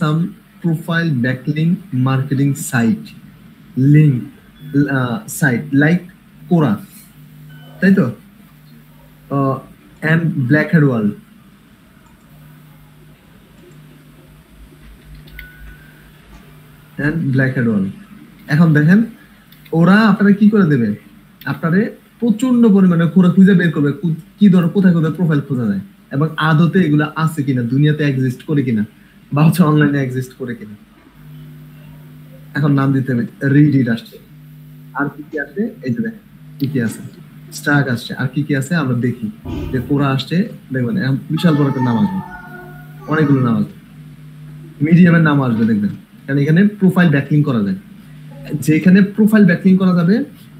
some profile backlink marketing site link site like Quora, তাই তো, and Blackhead World. and Blackhead World. এখন দেখেন ওরা আপনারা কি করে দেবে, আপনারে প্রচন্ড পরিমাণে খুঁজে বের করবে কি ধরনের কোথায় কোথায় প্রোফাইল খোঁজা যায় এবং আদতে এগুলো আছে কিনা, দুনিয়াতে এক্সিস্ট করে কিনা বা হচ্ছে অনলাইনে এক্সিস্ট করে কিনা। এখন নাম দিতে হবে, রিডিট আসছে, আর কি কি আছে এই যে দেখেন কি কি আছে, স্টাক আসছে, আর কি কি আছে আমরা দেখি। যে কোরা আসছে দেখবেন বিশাল বড় একটা নাম আসবে, অনেকগুলো নাম আসবে, মিডিয়ামের নাম আসবে দেখবেন, কারণ এখানে প্রোফাইল ব্যাকলিং করা যায়। যেখানে প্রোফাইল ব্যাকলিং করা যাবে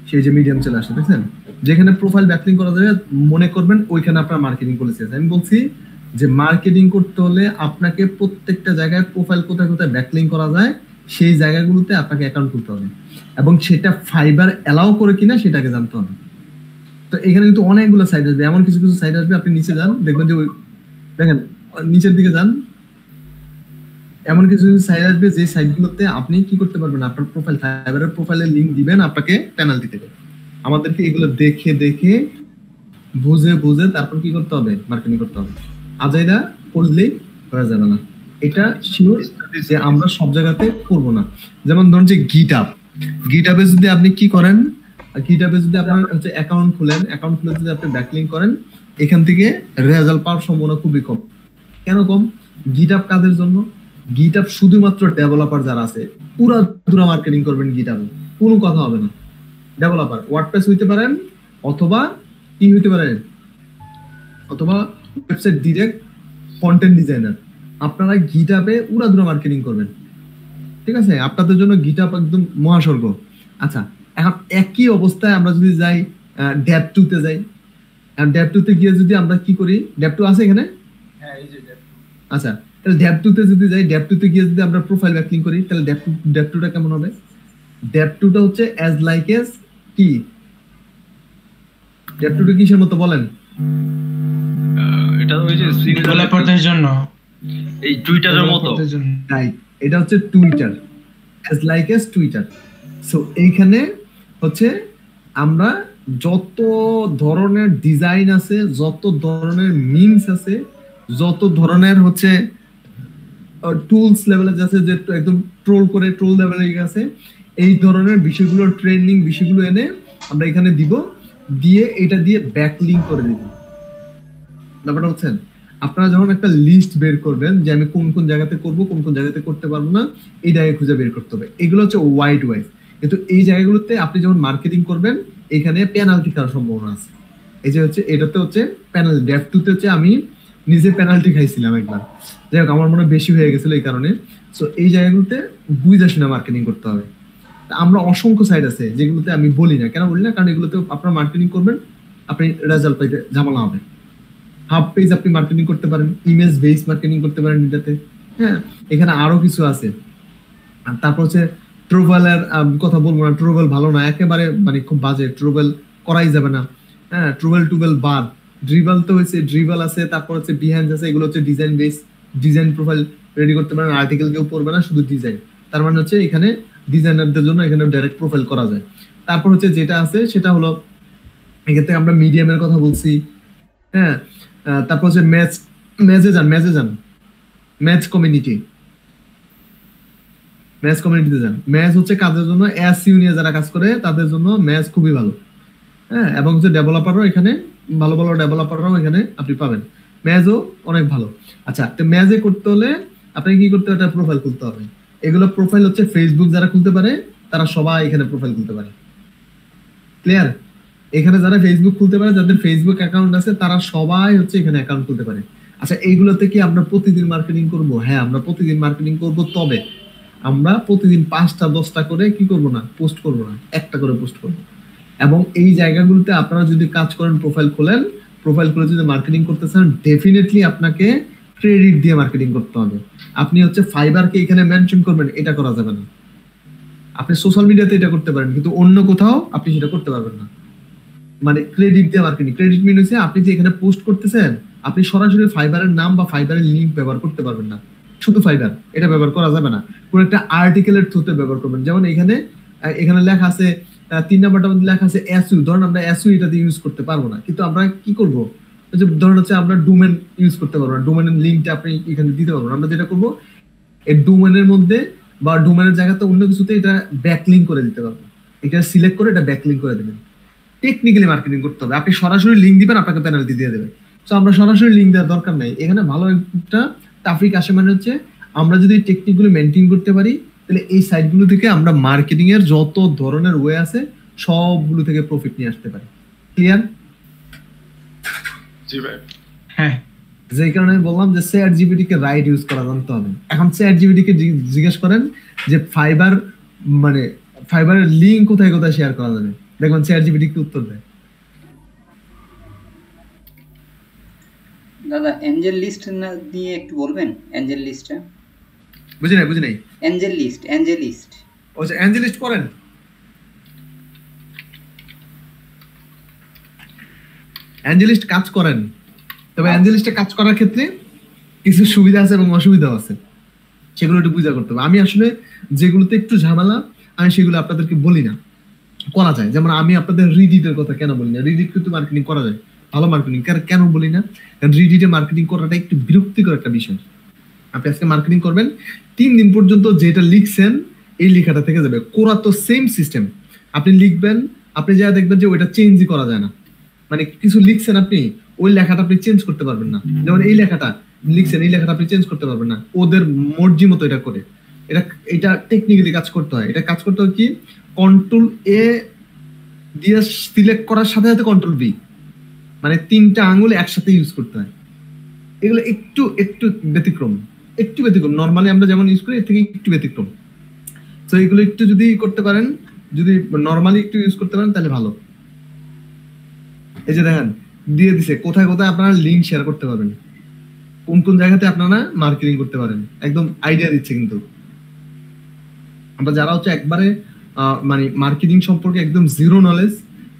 সেই যে মিডিয়াম চলে আসে, দেখছেন, যেখানে প্রোফাইল ব্যাকলিং করা যাবে মনে করবেন ওইখানে আপনার মার্কেটিং পলিসি আছে। আমি বলছি যে মার্কেটিং করতে হলে আপনাকে প্রত্যেকটা জায়গায় প্রোফাইল কোথায় কোথায় ব্যাকলিং করা যায় সেই জায়গাগুলোতে আপনাকে অ্যাকাউন্ট খুলতে হবে এবং সেটা ফাইবার অ্যালাউ করে কিনা সেটাকে জানতে হবে। তো এখানে কিন্তু অনেকগুলো সাইট আসবে, এমন কিছু কিছু সাইট আসবে, আপনি নিচে যান দেখবেন যে দেখেন নিচের দিকে যান, এমন কিছু কিছু সাইট আসবে যে সাইটগুলোতে আপনি কি করতে পারবেন, আপনার প্রোফাইল ফাইবারের প্রোফাইলের লিংক দিবেন, আপনাকে পেনাল্টি দেবে। আমাদেরকে এগুলো দেখে দেখে বুঝে বুঝে তারপর কি করতে হবে, মার্কেটিং করতে হবে। আজাইরা করলেই করা যাবে না, এটা শিওর যে আমরা সব জায়গাতে করব না। যেমন ধরুন যে গিটহাবে যদি আপনি কি করেন, গিটহাবে যদি আপনার হচ্ছে অ্যাকাউন্ট খুলেন, অ্যাকাউন্ট খুলে যদি আপনি ব্যাকলিং করেন, এখান থেকে রেজাল্ট পাওয়ার সম্ভাবনা খুবই কম। কেন কম? গিটহাব কাদের জন্য? গিটহাব শুধুমাত্র ডেভেলপার যারা আছে, পুরো মার্কেটিং করবেন গিটহাবে, কোনো কথা হবে না। ডেভেলপার ওয়ার্ডপ্রেস হইতে পারেন অথবা কি হইতে পারেন, অথবা ওয়েবসাইট ডিরেক্ট কন্টেন্ট ডিজাইনার, আপনারা গিটহাবে উড়াধুরা মার্কেটিং করবেন, ঠিক আছে? আপনাদের জন্য গিটহাব একদম মহাস্বর্গ। আচ্ছা, এখন একই অবস্থায় আমরা যদি যাই ডেভ2 তে যাই, ডেভ2 তে গিয়ে যদি আমরা কি করি, ডেভ2 আছে এখানে, হ্যাঁ এই যে ডেভ2। আচ্ছা, তাহলে ডেভ2 তে যদি যাই, ডেভ2 তে গিয়ে যদি আমরা প্রোফাইল ব্যাকলিং করি, তাহলে ডেভ2 টা কেমন হবে? ডেভ2 টা হচ্ছে অ্যাজ লাইক এস কি, ডেভ2 টা কিসের মতো বলেন? এটা ওই যে ডেভেলপারদের জন্য এই টুইটারের মতো, রাইট, এটা হচ্ছে Twitter, as like S Twitter. So এইখানে হচ্ছে আমরা যত ধরনের ডিজাইন আছে, যত ধরনের মিমস আছে, যত ধরনের হচ্ছে টুলস লেভেলে আছে, যে একদম ট্রোল করে ট্রোল লেভেলে আছে, এই ধরনের বিষয়গুলো ট্রেন্ডিং বিষয়গুলো এনে আমরা এখানে দিব, দিয়ে এটা দিয়ে ব্যাকলিং করে দিব। ব্যাপারটা হচ্ছেন, আপনারা যখন একটা লিস্ট বের করবেন যে আমি কোন কোন জায়গাতে করব, কোন কোন জায়গাতে করতে পারবো না, এই জায়গায় খুঁজে বের করতে হবে। এগুলো হচ্ছে ওয়াইড ওয়াইজ, কিন্তু এই জায়গাগুলোতে আপনি যখন মার্কেটিং করবেন এখানে পেনাল্টি খাওয়ার সম্ভাবনা আছে। এই যে হচ্ছে এটাতে হচ্ছে পেনাল্টি, ডেভ2 তে হচ্ছে আমি নিজে পেনাল্টি খাইছিলাম একবার, যাই হোক আমার মনে বেশি হয়ে গেছিল এই কারণে। সো এই জায়গাগুলোতে বুঝে শুনে মার্কেটিং করতে হবে। আমরা অসংখ্য সাইট আছে যেগুলোতে আমি বলি না, কেন বলি না, কারণ এগুলোতে আপনারা মার্কেটিং করবেন, আপনি রেজাল্ট পাইতে ঝামেলা হবে। হাফ পেজ আপনি মার্কেটিং করতে পারেন, ইমেজ বেস মার্কেটিং করতে পারেন এটাতে, হ্যাঁ, এখানে আরো কিছু আছে। আর তারপর হচ্ছে ট্রোভেলের কথা বলবো না, ট্রোভেল ভালো না একেবারে, মানে খুব বাজে, ট্রোভেল করাই যাবে না, হ্যাঁ, ট্রোভেল বাদ। ড্রিবল তো হচ্ছে, ড্রিবল আছে, তারপর হচ্ছে বিহাইন্ড আছে, এগুলো হচ্ছে design base, design profile ready করতে পারেন, আর্টিকেল কেউ পড়বে না, শুধু ডিজাইন। তার মানে হচ্ছে এখানে ডিজাইনারদের জন্য এখানে ডাইরেক্ট প্রোফাইল করা যায়। তারপর হচ্ছে যেটা আছে সেটা হলো, এক্ষেত্রে আমরা মিডিয়ামের কথা বলছি, হ্যাঁ, তারপর হচ্ছে ম্যাচে যান, ম্যাচ কমিউনিটিতে যান। ম্যাচ হচ্ছে কাজের জন্য, এসইও নিয়ে যারা কাজ করে তাদের জন্য ম্যাচ খুবই ভালো, হ্যাঁ, এবং হচ্ছে ডেভেলপারও এখানে ভালো ভালো ডেভেলপাররাও এখানে আপনি পাবেন, ম্যাচও অনেক ভালো। আচ্ছা, তো ম্যাচে করতে হলে আপনাকে কি করতে হবে, একটা প্রোফাইল খুলতে হবে। এগুলো প্রোফাইল হচ্ছে ফেসবুক যারা খুলতে পারে তারা সবাই এখানে প্রোফাইল খুলতে পারে, ক্লিয়ার? এখানে যারা ফেসবুক খুলতে পারে, যাদের ফেসবুক অ্যাকাউন্ট আছে, তারা সবাই হচ্ছে এখানে অ্যাকাউন্ট খুলতে পারে। আচ্ছা, এইগুলোতে কি আমরা প্রতিদিন মার্কেটিং করব? হ্যাঁ, আমরা প্রতিদিন মার্কেটিং করব, তবে আমরা প্রতিদিন 5টা 10টা করে কি করব না, পোস্ট করব না, একটা করে পোস্ট করব। এবং এই জায়গাগুলোতে আপনারা যদি কাজ করেন, প্রোফাইল খোলেন, প্রোফাইল খুলে যদি মার্কেটিং করতে চান, ডেফিনেটলি আপনাকে ক্রেডিট দিয়ে মার্কেটিং করতে হবে। আপনি হচ্ছে ফাইবারকে এখানে মেনশন করবেন, এটা করা যাবে না। আপনি সোশ্যাল মিডিয়াতে এটা করতে পারেন, কিন্তু অন্য কোথাও আপনি সেটা করতে পারবেন না। মানে ক্রেডিট দিয়ে মার্কেটিং, ক্রেডিট মিন হচ্ছে আপনি যে এখানে পোস্ট করতেছেন, আপনি সরাসরি ফাইবারের নাম বা ফাইবারের লিংক ব্যবহার করতে পারবেন না। শুধু ফাইবার, এটা ব্যবহার করা যাবে না। কোন একটা আর্টিকেলের থ্রুতে ব্যবহার করবেন। যেমন এখানে লেখা আছে 3 নাম্বারটার মধ্যে লেখা আছে এসইউ, ধরুন আমরা এসইউ এটাতে ইউজ করতে পারবো না, কিন্তু আমরা কি করব, যে ধরুন হচ্ছে আমরা ডোমেন ইউজ করতে পারবো না, ডোমেনের লিংকটা আপনি এখানে দিতে পারবো না। আমরা যেটা করব, এই ডোমেনের মধ্যে বা ডোমেনের জায়গাতে অন্য কিছুতে এটা ব্যাকলিংক করে দিতে পারবো। এটা সিলেক্ট করে এটা ব্যাকলিংক করে দেবেন। টেকনিক্যালি মার্কেটিং করতে হবে। আপনি সরাসরি লিংক দিবেন, আপনাকে পেনাল্টি দিয়ে দেবে। তো আমরা সরাসরি লিংক দেওয়ার দরকার নাই। এখানে ভালো একটা ট্রাফিক আসে, মানে হচ্ছে আমরা যদি টেকনিকগুলো মেনটেন করতে পারি, তাহলে এই সাইটগুলো থেকে আমরা মার্কেটিং এর যত ধরনের ওয়ে আছে সবগুলো থেকে প্রফিট নিয়ে আসতে পারি। ক্লিয়ার? জি ভাই। হ্যাঁ, যেই কারণে আমি বললাম যে চ্যাট জিপিটি কে রাইট ইউজ করা জানতে হবে। এখন চ্যাট জিপিটি কে জিজ্ঞেস করেন যে ফাইবারের লিংক কোথায় কোথায় শেয়ার করা যাবে, দেখবেন চ্যাট জিপিটি কি উত্তর দেয়। দাদা এঞ্জেল লিস্ট না দিয়ে একটু বলবেন? এঞ্জেল লিস্টটা বুঝি নাই। এঞ্জেল লিস্ট ও আচ্ছা, অ্যাঞ্জেলিস্ট করেন। অ্যাঞ্জেলিস্ট কাজ করেন, তবে অ্যাঞ্জেলিস্টে কাজ করার ক্ষেত্রে কিছু সুবিধা আছে এবং অসুবিধাও আছে, সেগুলো একটু বুঝা করতে হবে। আমি আসলে যেগুলোতে একটু ঝামেলা, আমি সেগুলো আপনাদেরকে বলি না, করা যায়। যেমন আমি আপনাদের রিডিটের কথা কেন বলি না, রিডিট কিন্তু মার্কেটিং করা যায়, ভালো মার্কেটিং। কেন বলি না, কারণ রিডিটে মার্কেটিং করাটা একটু বিরক্তিকর একটা বিষয়। আপনি আজকে মার্কেটিং করবেন, 3 দিন পর্যন্ত যেটা লিখছেন এই লেখাটা থেকে যাবে। কোরা তো সেম সিস্টেম, আপনি লিখবেন, আপনি যা দেখবেন যে ওইটা চেঞ্জই করা যায় না। মানে কিছু লিখছেন আপনি, ওই লেখাটা আপনি চেঞ্জ করতে পারবেন না। যেমন এই লেখাটা লিখছেন, এই লেখাটা আপনি চেঞ্জ করতে পারবেন না, ওদের মর্জি মতো এটা করে। এটা টেকনিক্যালি কাজ করতে হয়। এটা কাজ করতে হয় কি, কন্ট্রোল এ দিয়ে সিলেক্ট করার সাথে সাথে কন্ট্রোল বি, মানে 3টা আঙ্গুল একসাথে ইউজ করতে হয়। এগুলো একটু ব্যতিক্রম, নরমালি আমরা যেমন ইউজ করি এর থেকে একটু ব্যতিক্রম। তো এগুলো একটু যদি করতে পারেন, যদি নরমালি একটু ইউজ করতে পারেন তাহলে ভালো। এই যে দেখেন দিয়ে দিছে কোথায় কোথায় আপনারা লিংক শেয়ার করতে পারবেন, কোন কোন জায়গাতে আপনারা মার্কেটিং করতে পারেন, একদম আইডিয়া দিচ্ছে। কিন্তু আমরা যারা হচ্ছে একবারে মানে মার্কেটিং সম্পর্কে একদম জিরো নলেজ,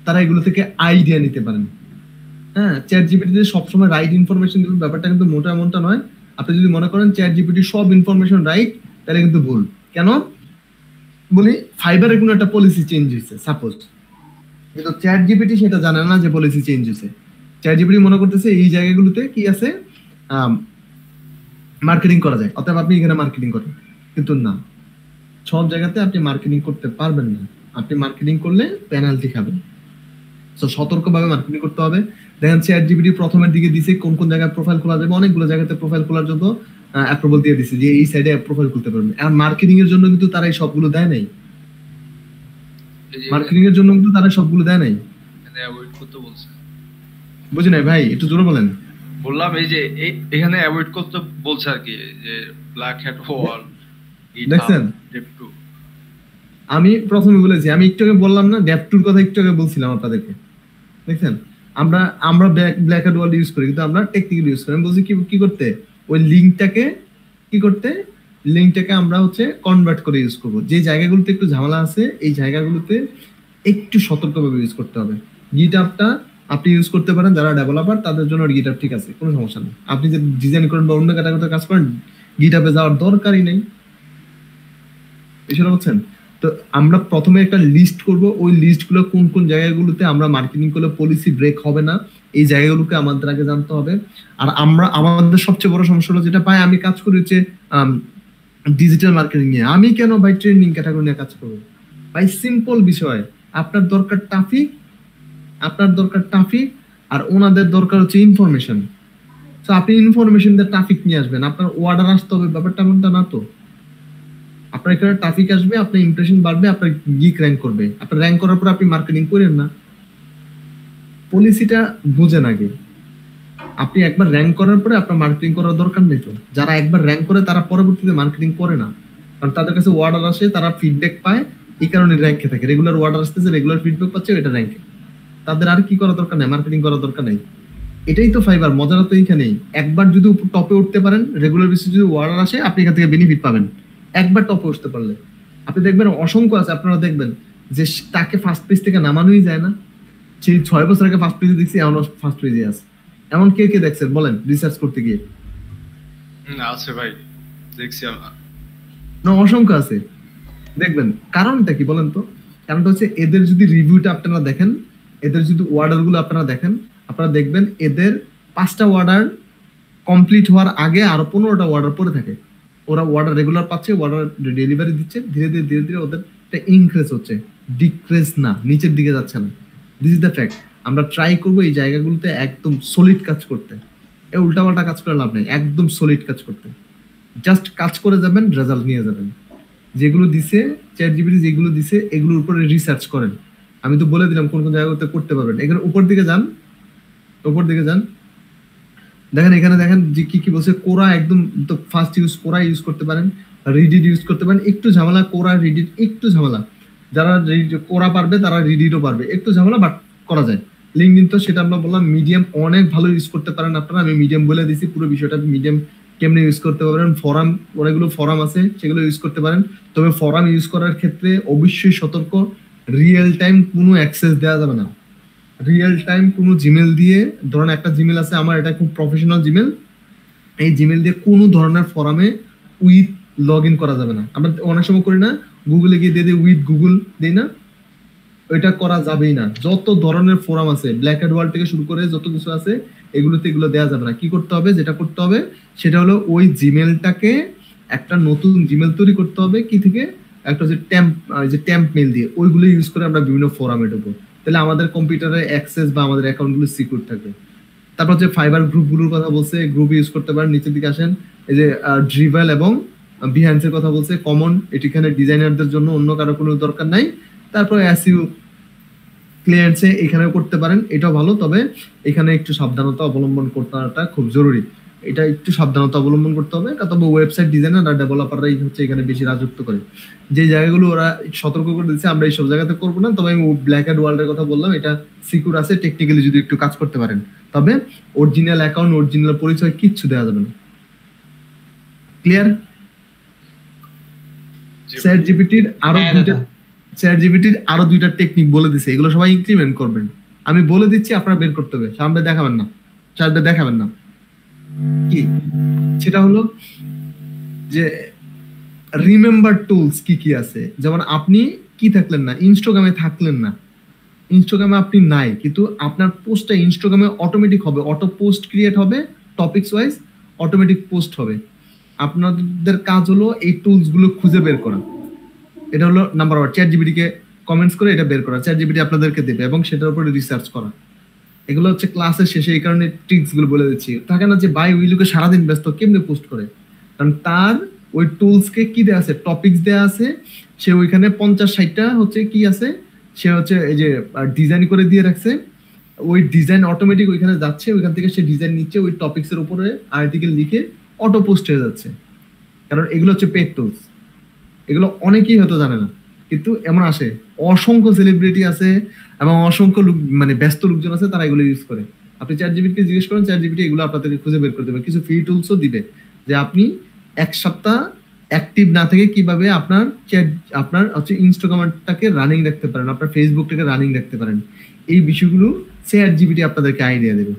তারা এগুলো থেকে আইডিয়া নিতে পারেন। হ্যাঁ, চ্যাট জিপিটিতে সবসময় রাইট ইনফরমেশন দিবে, ব্যাপারটা কিন্তু মোটা এমনটা নয়। আপনি যদি মনে করেন চ্যাট জিপিটি সব ইনফরমেশন রাইট, তাহলে কিন্তু ভুল। কেন বলি, ফাইবারের কোনো একটা পলিসি চেঞ্জ হয়েছে সাপোজ, কিন্তু চ্যাট জিপিটি সেটা জানে না যে পলিসি চেঞ্জ হয়েছে। চ্যাট জিপিটি মনে করতেছে এই জায়গাগুলোতে কি আছে, মার্কেটিং করা যায়, অতএব আপনি এখানে মার্কেটিং করেন। কিন্তু না, সব জায়গাতে আপনি মার্কেটিং করতে পারবেন না। আপনি মার্কেটিং করলে পেনাল্টি খাবেন। তো সতর্কভাবে মার্কেটিং করতে হবে। দেখেন চ্যাট জিপিটি প্রথমের দিকে দিছে কোন কোন জায়গায় প্রোফাইল খোলা যাবে, অনেকগুলো জায়গাতে প্রোফাইল খোলার জন্য অ্যাপ্রুভাল দিয়ে দিছে যে এই সাইডে প্রোফাইল খুলতে পারবেন। আর মার্কেটিং এর জন্য কিন্তু তারা এই সবগুলো দেয় নাই, মার্কেটিং এর জন্য কিন্তু তারা সবগুলো দেয় নাই। অ্যাভয়েড করতে বলছে। বুঝি নাই ভাই, একটু জোরে বলেন। বললাম এই যে এখানে অ্যাভয়েড করতে বলছে আর কি, যে ব্ল্যাক হ্যাট ওয়াল দেখছেন। আমি প্রথমে বলেছি, আমি একটু আগে বললাম না, ডেপ2 কথা একটু আগে বলছিলাম আপনাদেরকে। দেখছেন, আমরা ব্ল্যাক হ্যাট ওয়াল ইউজ করি, কিন্তু আমরা টেকনিক্যালি ইউজ করি। আমি বলছি কি করতে, ওই লিংকটাকে আমরা হচ্ছে কনভার্ট করে ইউজ করব। যে জায়গাগুলোতে একটু ঝামেলা আছে, এই জায়গাগুলোতে একটু সতর্কভাবে ইউজ করতে হবে। গিটহাবটা আপনি ইউজ করতে পারেন, যারা ডেভেলপার তাদের জন্য গিটহাব ঠিক আছে, কোনো সমস্যা নেই। আপনি যে ডিজাইন করেন বা অন্য ক্যাটাগরিতে কাজ করেন, গিটহাবে যাওয়ার দরকারই নেই। এসব হচ্ছেন। তো আমরা প্রথমে একটা লিস্ট করব, ওই লিস্টগুলো কোন কোন জায়গাগুলোতে আমরা মার্কেটিং করলে পলিসি ব্রেক হবে না, এই জায়গাগুলোকে আমাদের আগে জানতে হবে। আর আমাদের সবচেয়ে বড় সমস্যা হলো যেটা পাই, আমি কাজ করি হচ্ছে ডিজিটাল মার্কেটিং নিয়ে। আমি কেন ভাই ট্রেন্ডিং ক্যাটাগরি নিয়ে কাজ করবো? ভাই সিম্পল বিষয়, আপনার দরকার ট্রাফিক, আর ওনাদের দরকার হচ্ছে ইনফরমেশন। তো আপনি ইনফরমেশন দিয়ে ট্রাফিক নিয়ে আসবেন, আপনার অর্ডার আসতে হবে, ব্যাপারটা এমনটা না তো। আপনার এখানে ট্রাফিক আসবে, আপনার ইমপ্রেশন বাড়বে, আপনার গিক র্যাঙ্ক করবে। আপনার র্যাঙ্ক করার পর আপনি মার্কেটিং করেন না, পলিসিটা বুঝেন আগে। আপনি একবার র্যাঙ্ক করার পরে আপনার মার্কেটিং করার দরকার নেই। তো যারা একবার র্যাঙ্ক করে তারা পরবর্তীতে মার্কেটিং করে না, কারণ তাদের কাছে অর্ডার আসে, তারা ফিডব্যাক পায়, এই কারণে র্যাঙ্কে থাকে। রেগুলার অর্ডার আসতেছে, রেগুলার ফিডব্যাক পাচ্ছে, এটা র্যাঙ্কে। তাদের আর কি করা দরকার নেই, মার্কেটিং করার দরকার নেই। এটাই তো ফাইবার, মজাটা তো এইখানেই। একবার যদি টপে উঠতে পারেন, রেগুলার বেসিসে যদি অর্ডার আসে, আপনি এখান থেকে বেনিফিট পাবেন। একবার টপে উঠতে পারলে আপনি দেখবেন অসংখ্য আছে, আপনারা দেখবেন যে তাকে ফার্স্ট পেজ থেকে নামানোই যায় না। সেই 6 বছর আগে ফার্স্ট পেজে দেখছি, এমন ফার্স্ট পেজে আছে। এমন কে দেখছেন বলেন রিসার্চ করতে গিয়ে? আছে ভাই, দেখছি না, অসংখ্য আছে, দেখবেন। কারণটা কি বলেন তো? কারণটা হচ্ছে এদের যদি রিভিউটা আপনারা দেখেন, এদের যদি অর্ডার গুলো আপনারা দেখেন, আপনারা দেখবেন এদের 5টা অর্ডার কমপ্লিট হওয়ার আগে আরো 15টা অর্ডার পড়ে থাকে। ওরা অর্ডার রেগুলার পাচ্ছে, অর্ডার ডেলিভারি দিচ্ছে, ধীরে ধীরে ধীরে ধীরে ওদের ইনক্রিজ হচ্ছে, ডিক্রিজ না, নিচের দিকে যাচ্ছে না। This is the fact. আমরা ট্রাই করবো এই জায়গাগুলোতে একদম সলিড কাজ করতে, উল্টাপাল্টা কাজ করে লাভ নেই, একদম সলিড কাজ করতে। জাস্ট কাজ করে যাবেন, রেজাল্ট নিয়ে যাবেন। যেগুলো দিছে চ্যাট জিপিটি, যেগুলো দিছে এগুলোর উপরে রিসার্চ করেন। আমি তো বলে দিলাম কোন কোন জায়গাতে করতে পারবেন। এখানে উপর দিকে যান, উপর দিকে যান, দেখেন এখানে দেখেন যে কি কি বলছে। কোরা একদম তো ফার্স্ট ইউজ, কোরা ইউজ করতে পারেন, রিডিট ইউজ করতে পারেন। একটু ঝামেলা, কোরা রিডিট একটু ঝামেলা। যারা কোরা পারবে তারা রিডিটও পারবে, একটু ঝামেলা, বাট করা যায়। লিঙ্কডইন তো সেটা আমরা বললাম। মিডিয়াম অনেক ভালো ইউজ করতে পারেন আপনারা, আমি মিডিয়াম বলে দিছি পুরো বিষয়টা। মিডিয়াম কেমনে ইউজ করতে পারেন, ফোরাম, অনেকগুলো ফোরাম আছে সেগুলো ইউজ করতে পারেন। তবে ফোরাম ইউজ করার ক্ষেত্রে অবশ্যই সতর্ক, রিয়েল টাইম কোনো অ্যাক্সেস দেওয়া যাবে না। রিয়েল টাইম কোনো জিমেল দিয়ে, ধরেন একটা জিমেল আছে আমার, এটা খুব প্রফেশনাল জিমেল, এই জিমেল দিয়ে কোনো ধরনের ফোরামে উইথ লগ ইন করা যাবে না। আমরা অনেক সময় করি না, গুগলে গিয়ে দিয়ে দিই উইথ গুগল, দিই না, ওইটা করা যাবেই না। যত ধরনের ফোরাম আছে, ব্ল্যাক হেড ওয়ার্ল্ড থেকে শুরু করে যত কিছু আছে, এগুলোতে এগুলো দেওয়া যাবে না। কি করতে হবে, যেটা করতে হবে সেটা হলো ওই জিমেলটাকে একটা নতুন জিমেল তৈরি করতে হবে। কি থেকে? একটা যে ট্যাম্প মেল দিয়ে, ওইগুলো ইউজ করে আমরা বিভিন্ন ফোরামে ঢুকবো। তাহলে আমাদের কম্পিউটারে অ্যাক্সেস বা আমাদের অ্যাকাউন্টগুলো সিকিউর থাকবে। তারপর যে ফাইবার গ্রুপগুলোর কথা বলছে, গ্রুপ ইউজ করতে পারেন। নিচের দিকে আসেন, এই যে ড্রিভেল এবং বিহান্সের কথা বলছে, কমন, এখানে ডিজাইনারদের জন্য, অন্য কারো কোনো দরকার নাই। তারপর এসইও ক্লিয়েন্টসে এখানেও করতে পারেন, এটাও ভালো। তবে এখানে একটু সাবধানতা অবলম্বন করাটা খুব জরুরি, এটা একটু সাবধানতা অবলম্বন করতে হবে। তবে ওয়েবসাইট ডিজাইনার আর ডেভেলপাররাই হচ্ছে এখানে বেশি রাজত্ব করে। যে জায়গাগুলো ওরা সতর্ক করে দিচ্ছে আমরা এইসব জায়গাতে করবো না। তবে আমি ব্ল্যাক হেড ওয়ার্ল্ডের কথা বললাম, এটা সিকিউর আছে টেকনিক্যালি যদি একটু কাজ করতে পারেন। তবে অরিজিনাল অ্যাকাউন্ট, অরিজিনাল পরিচয় কিচ্ছু দেওয়া যাবে না। ক্লিয়ার? চ্যাট জিপিটির আরো দুইটা টেকনিক বলে দিছে, এগুলো সবাই ইমপ্লিমেন্ট করবেন। আমি বলে দিচ্ছি, আপনারা বের করতে হবে, সামনে দেখাবেন না, সামনে দেখাবেন না। কি সেটা হলো যে রিমেম্বার টুলস কি কি আছে। যেমন আপনি কি থাকলেন না, ইনস্টাগ্রামে থাকলেন না, ইনস্টাগ্রামে আপনি নাই, কিন্তু আপনার পোস্টটা ইনস্টাগ্রামে অটোমেটিক হবে, অটো পোস্ট ক্রিয়েট হবে, টপিকস ওয়াইজ অটোমেটিক পোস্ট হবে। আপনাদের কাজ হলো এই টুলস গুলো খুঁজে বের করা। এটা হলো নাম্বার 1, চ্যাট জিপিটি কে কমেন্টস করে এটা বের করা, চ্যাট জিপিটি আপনাদেরকে দেবে এবং সেটার উপরে রিসার্চ করা। এগুলো হচ্ছে ক্লাসের শেষে এই কারণে ট্রিক্স গুলো বলে দিচ্ছি। থাকে না যে ভাই ওই লোকে সারাদিন ব্যস্ত, কেমনে পোস্ট করে? কারণ তার ওই টুলস কে কি দেওয়া আছে, টপিকস দেওয়া আছে, সে ওইখানে 50-60টা হচ্ছে কি আছে, সে হচ্ছে এই যে ডিজাইন করে দিয়ে রাখছে। ওই ডিজাইন অটোমেটিক ওইখানে যাচ্ছে, ওইখান থেকে সে ডিজাইন নিচ্ছে, ওই টপিকস এর উপরে আর্টিকেল লিখে অটো পোস্ট হয়ে যাচ্ছে। কারণ এগুলো হচ্ছে পেড টুলস, এগুলো অনেকেই হয়তো জানে না, কিন্তু এমন আসে, অসংখ্য সেলিব্রিটি আছে এবং অসংখ্য লোক, মানে ব্যস্ত লোকজন আছে, তারা এগুলো ইউজ করে। আপনি চ্যাট জিপিটিকে জিজ্ঞেস করেন, চ্যাট জিপিটি এগুলো আপনাদেরকে খুঁজে বের করে দেবে। কিছু ফ্রি টুলসও দিবে যে আপনি এক সপ্তাহ অ্যাক্টিভ না থেকে কিভাবে আপনার হচ্ছে ইনস্টাগ্রামটাকে রানিং রাখতে পারেন, আপনার ফেসবুকটাকে রানিং রাখতে পারেন। এই বিষয়গুলো চ্যাট জিপিটি আপনাদেরকে আইডিয়া দেবে।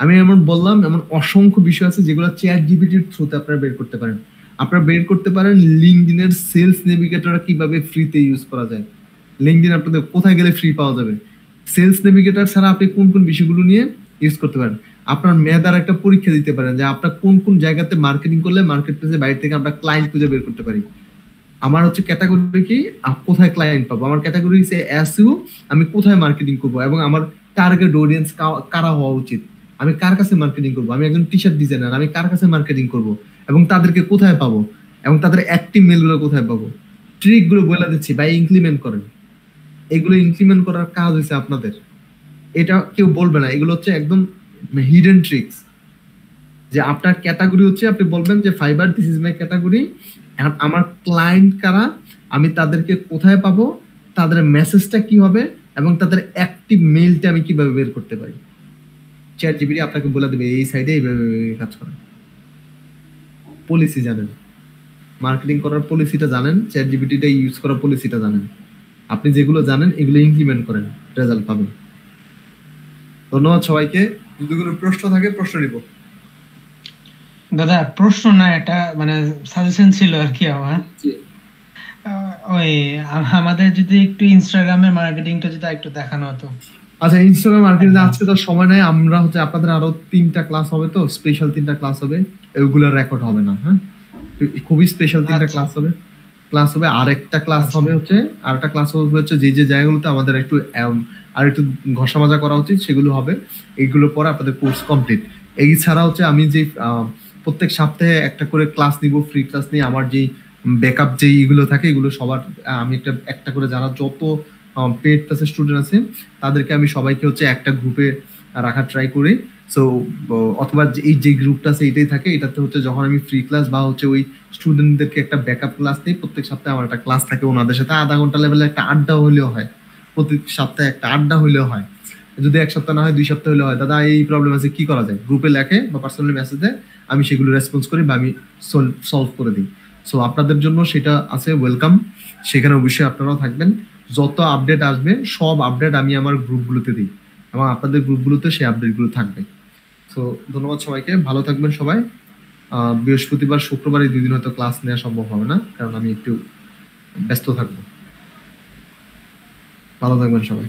আমি এমন বললাম, এমন অসংখ্য বিষয় আছে যেগুলো চ্যাট জিপিটির থ্রুতে আপনারা বের করতে পারেন। আপনারা বের করতে পারেন লিঙ্কডইনের সেলস নেভিগেটর কিভাবে ফ্রিতে ইউজ করা যায়। লিঙ্কডইন আপনাদের কোথায় গেলে ফ্রি পাওয়া যাবে, সেলস নেভিগেটর ছাড়া আপনি কোন কোন বিষয়গুলো নিয়ে ইউজ করতে পারেন। আপনার মেধার একটা পরীক্ষা দিতে পারেন যে আপনার কোন কোন জায়গাতে মার্কেটিং করলে মার্কেট প্লেসে বাইরে থেকে আমরা ক্লায়েন্ট খুঁজে বের করতে পারি। আমার হচ্ছে ক্যাটাগরি কি, কোথায় ক্লায়েন্ট পাবো, আমার ক্যাটাগরি হচ্ছে এসইও, আমি কোথায় মার্কেটিং করবো এবং আমার টার্গেট অডিয়েন্স কারা হওয়া উচিত, আমি কার কাছে মার্কেটিং করবো, আমি একজন টি শার্ট ডিজাইনার, আমি কার কাছে মার্কেটিং করবো এবং তাদেরকে কোথায় পাবো এবং তাদের অ্যাক্টিভ মেলগুলো কোথায় পাবো। ট্রিক গুলো বলে দিচ্ছি ভাই, ইমপ্লিমেন্ট করেন। এগুলো ইমপ্লিমেন্ট করার কাজ হচ্ছে আপনাদের, এটা কেউ বলবে না। এগুলো হচ্ছে একদম হিডেন ট্রিক্স। যে আপনার ক্যাটাগরি হচ্ছে, আপনি বলবেন যে fibre this is my category, আমার ক্লায়েন্ট কারা, আমি তাদেরকে কোথায় পাবো, তাদের মেসেজটা কি হবে এবং তাদের অ্যাক্টিভ মেইলটা আমি কিভাবে বের করতে পারি। চ্যাট জিপিটি আপনাকে বলে দেবে এই সাইডে এইভাবে কাজ করে। পলিসি জানেন, মার্কেটিং করার পলিসিটা জানেন, চ্যাট জিপিটিটা ইউজ করার পলিসিটা জানেন। আপনি যেগুলো জানেন এগুলো ইমপ্লিমেন্ট করেন, রেজাল্ট পাবেন। ধন্যবাদ সবাইকে। যদি কোনো প্রশ্ন থাকে প্রশ্ন নিব। দাদা প্রশ্ন না, এটা মানে সাজেশন ছিল আর কি আমার। ওই আমাদের যদি একটু ইনস্টাগ্রামে মার্কেটিংটা যদি একটু দেখানো হতো। আচ্ছা, ইনস্টাগ্রাম মার্কেটিং আজকে তো সময় নাই, আমরা হচ্ছে আপনাদের আরো 3টা ক্লাস হবে, তো স্পেশাল 3টা ক্লাস হবে, এগুলোর রেকর্ড হবে না। হ্যাঁ, খুবই স্পেশাল 3টা আচ্ছা। ক্লাস হবে। আরেকটা ক্লাস আচ্ছা। হবে হচ্ছে, আরেকটা ক্লাস হবে হচ্ছে যে জায়গাগুলোতে আমাদের একটু আর একটু ঘষা মাজা করা উচিত সেগুলো হবে। এইগুলোর পরে আপনাদের কোর্স কমপ্লিট। এই ছাড়া হচ্ছে আমি যে প্রত্যেক সপ্তাহে একটা করে ক্লাস নিব, ফ্রি ক্লাস নিয়ে আমার যে ব্যাকআপ যে এগুলো থাকে এগুলো সবার আমি একটা করে যারা যত পেড ক্লাসের স্টুডেন্ট আছে তাদেরকে আমি সবাইকে হচ্ছে একটা গ্রুপে রাখার ট্রাই করি। সো অথবা এই যে গ্রুপটা আছে এটাই থাকে, এটাতে হচ্ছে যখন আমি ফ্রি ক্লাস বা হচ্ছে ওই স্টুডেন্টদেরকে একটা ব্যাকআপ ক্লাস দিই, প্রত্যেক সপ্তাহে আমার একটা ক্লাস থাকে, ওনাদের সাথে আধা ঘন্টা লেভেলে একটা আড্ডা হলেও হয়, প্রতি সপ্তাহে একটা আড্ডা হলেও হয়। যদি এক সপ্তাহ না হয় 2 সপ্তাহ হলেও হয়, দাদা এই প্রবলেম আছে কি করা যায়, গ্রুপে লেখে বা পার্সোনালি মেসেজ দেয়, আমি সেগুলো রেসপন্স করি বা আমি সলভ করে দিই। সো আপনাদের জন্য সেটা আছে, ওয়েলকাম। সেখানে অবশ্যই আপনারাও থাকবেন। যত আপডেট আসবে সব আপডেট আমি আমার গ্রুপগুলোতে দিই এবং আপনাদের গ্রুপগুলোতে সেই আপডেটগুলো থাকবে। তো ধন্যবাদ সবাইকে, ভালো থাকবেন সবাই। বৃহস্পতিবার শুক্রবার এই 2 দিন হয়তো ক্লাস নেওয়া সম্ভব হবে না, কারণ আমি একটু ব্যস্ত থাকবো। ভালো থাকবেন সবাই।